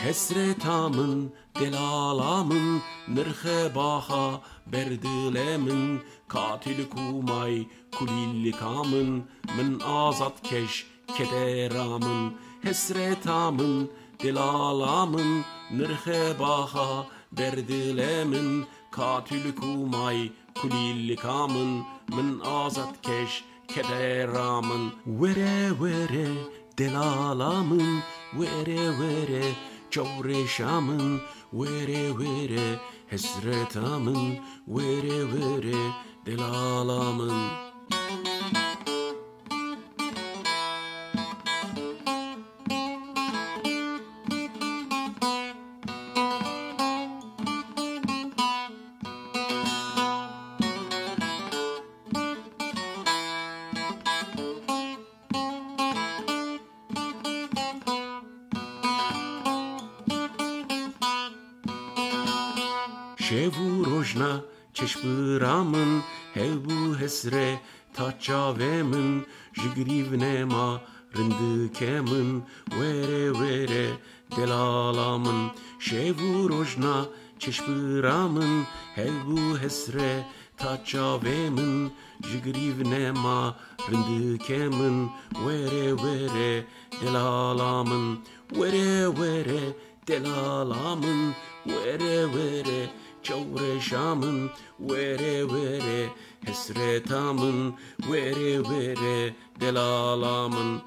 Hesretamın, delalamın, nırhe baha berdilemin, katil kumay, kulillikamın, min azat keş, kederamın. Hesretamın, delalamın, nırhe baha berdilemin, katil kumay, kulillikamın, min azat keş, kederamın. Vere vere, delalamın, vere vere, çavreşamın, vere vere, hesretamın, vere vere, delalamın. Şevu rojna çeşbıramın, hevu hesre taçavemin, jigrivnema rındıkemin, vere vere delalamın. Şevu rojna çeşbıramın, hevu hesre taçavemin, jigrivnema rındıkemin, vere vere delalamın. Vere vere delalamın, vere vere çavreşamın, vere vere hesretamın, vere vere delalamın.